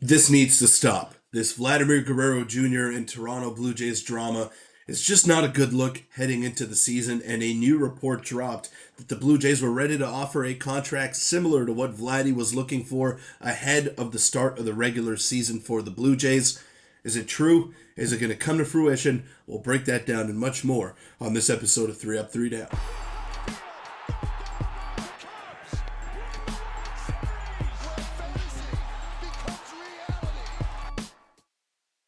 This needs to stop. This Vladimir Guerrero Jr. and Toronto Blue Jays drama is just not a good look heading into the season, and a new report dropped that the Blue Jays were ready to offer a contract similar to what Vladdy was looking for ahead of the start of the regular season for the Blue Jays. Is it true? Is it going to come to fruition? We'll break that down and much more on this episode of 3 Up, 3 Down.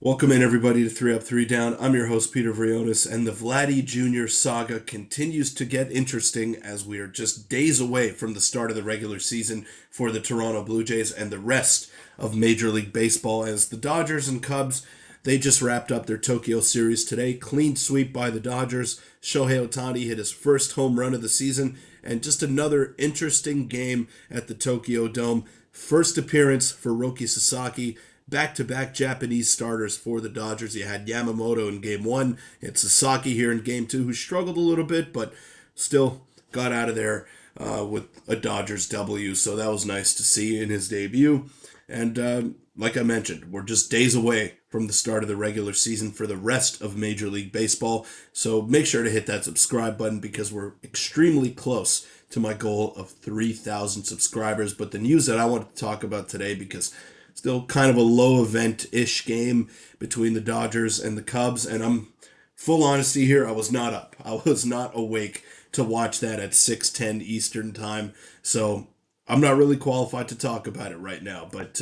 Welcome in, everybody, to 3 Up, 3 Down. I'm your host, Peter Vrionis, and the Vladdy Jr. saga continues to get interesting as we are just days away from the start of the regular season for the Toronto Blue Jays and the rest of Major League Baseball, as the Dodgers and Cubs, they just wrapped up their Tokyo series today. Clean sweep by the Dodgers. Shohei Ohtani hit his first home run of the season, and just another interesting game at the Tokyo Dome. First appearance for Roki Sasaki. Back-to-back Japanese starters for the Dodgers. You had Yamamoto in game one. You had Sasaki here in game two, who struggled a little bit, but still got out of there with a Dodgers W. So that was nice to see in his debut. And like I mentioned, we're just days away from the start of the regular season for the rest of Major League Baseball. So make sure to hit that subscribe button because we're extremely close to my goal of 3,000 subscribers. But the news that I want to talk about today, because still kind of a low event-ish game between the Dodgers and the Cubs, and I'm full honesty here, I was not up. I was not awake to watch that at 6:10 Eastern time, so I'm not really qualified to talk about it right now, but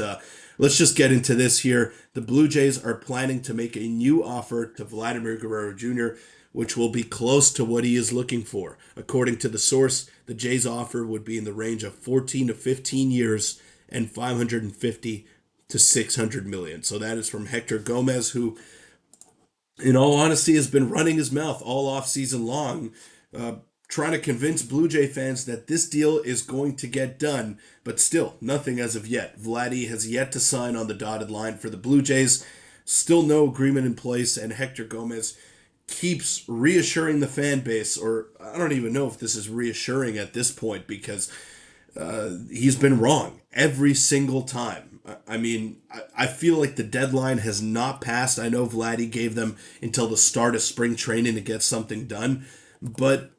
let's just get into this here. The Blue Jays are planning to make a new offer to Vladimir Guerrero Jr., which will be close to what he is looking for. According to the source, the Jays' offer would be in the range of 14 to 15 years and 550 to 600 million. So that is from Hector Gomez, who, in all honesty, has been running his mouth all off season long, uh, trying to convince Blue Jay fans that this deal is going to get done, but still nothing as of yet. Vladdy has yet to sign on the dotted line for the Blue Jays. Still no agreement in place, and Hector Gomez keeps reassuring the fan base, or I don't even know if this is reassuring at this point, because he's been wrong every single time. I mean, I feel like the deadline has not passed. I know Vladdy gave them until the start of spring training to get something done, but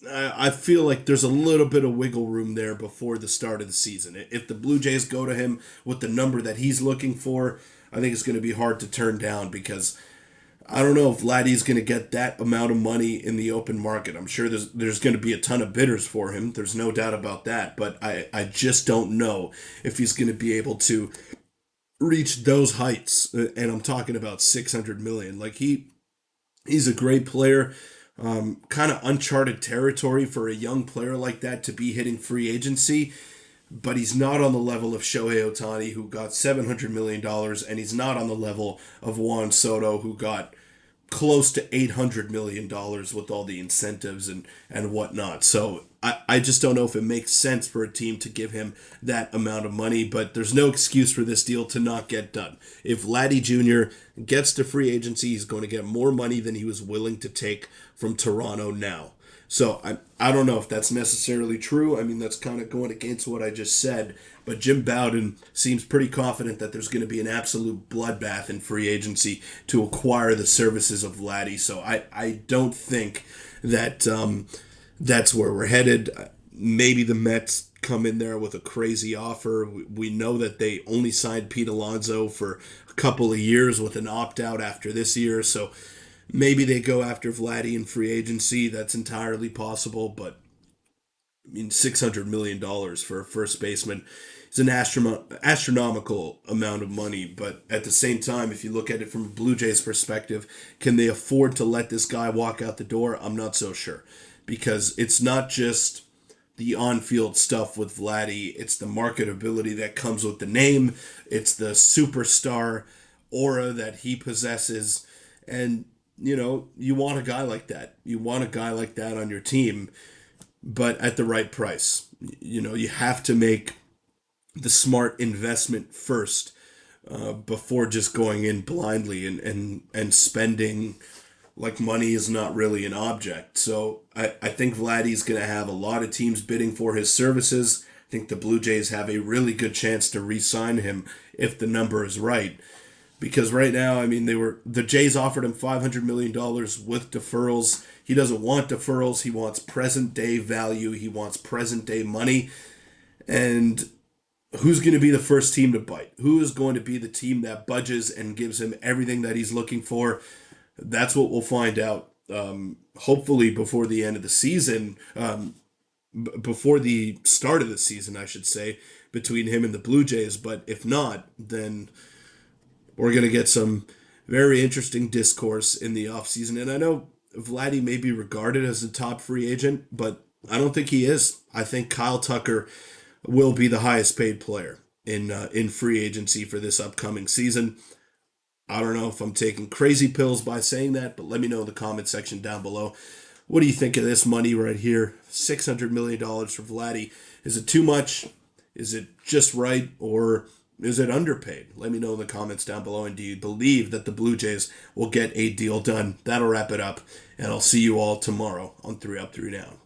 I feel like there's a little bit of wiggle room there before the start of the season. If the Blue Jays go to him with the number that he's looking for, I think it's going to be hard to turn down, because I don't know if Vladdy's going to get that amount of money in the open market. I'm sure there's going to be a ton of bidders for him. There's no doubt about that. But I just don't know if he's going to be able to reach those heights. And I'm talking about 600 million. Like he's a great player. Kind of uncharted territory for a young player like that to be hitting free agency. But he's not on the level of Shohei Ohtani, who got $700 million, and he's not on the level of Juan Soto, who got close to $800 million with all the incentives and whatnot. So I just don't know if it makes sense for a team to give him that amount of money, but there's no excuse for this deal to not get done. If Vladdy Jr. gets to free agency, he's going to get more money than he was willing to take from Toronto now. So I don't know if that's necessarily true. I mean, that's kind of going against what I just said. But Jim Bowden seems pretty confident that there's going to be an absolute bloodbath in free agency to acquire the services of Vladdy. So I don't think that that's where we're headed. Maybe the Mets come in there with a crazy offer. We know that they only signed Pete Alonso for a couple of years with an opt-out after this year. So maybe they go after Vladdy in free agency. That's entirely possible, but I mean, $600 million for a first baseman is an astronomical amount of money. But at the same time, if you look at it from a Blue Jays perspective, can they afford to let this guy walk out the door? I'm not so sure, because it's not just the on-field stuff with Vladdy. It's the marketability that comes with the name. It's the superstar aura that he possesses, and you want a guy like that. You want a guy like that on your team, but at the right price. You have to make the smart investment first before just going in blindly and spending like money is not really an object. So I think Vladdy's going to have a lot of teams bidding for his services. I think the Blue Jays have a really good chance to re-sign him if the number is right. Because right now, I mean, the Jays offered him $500 million with deferrals. He doesn't want deferrals. He wants present day value. He wants present day money. And who's going to be the first team to bite? Who is going to be the team that budges and gives him everything that he's looking for? That's what we'll find out. Hopefully before the end of the season, before the start of the season, I should say, between him and the Blue Jays. But if not, then we're going to get some very interesting discourse in the offseason. And I know Vladdy may be regarded as a top free agent, but I don't think he is. I think Kyle Tucker will be the highest paid player in free agency for this upcoming season. I don't know if I'm taking crazy pills by saying that, but let me know in the comment section down below. What do you think of this money right here? $600 million for Vladdy. Is it too much? Is it just right? Or is it underpaid? Let me know in the comments down below. And do you believe that the Blue Jays will get a deal done? That'll wrap it up. And I'll see you all tomorrow on 3 Up, 3 Down.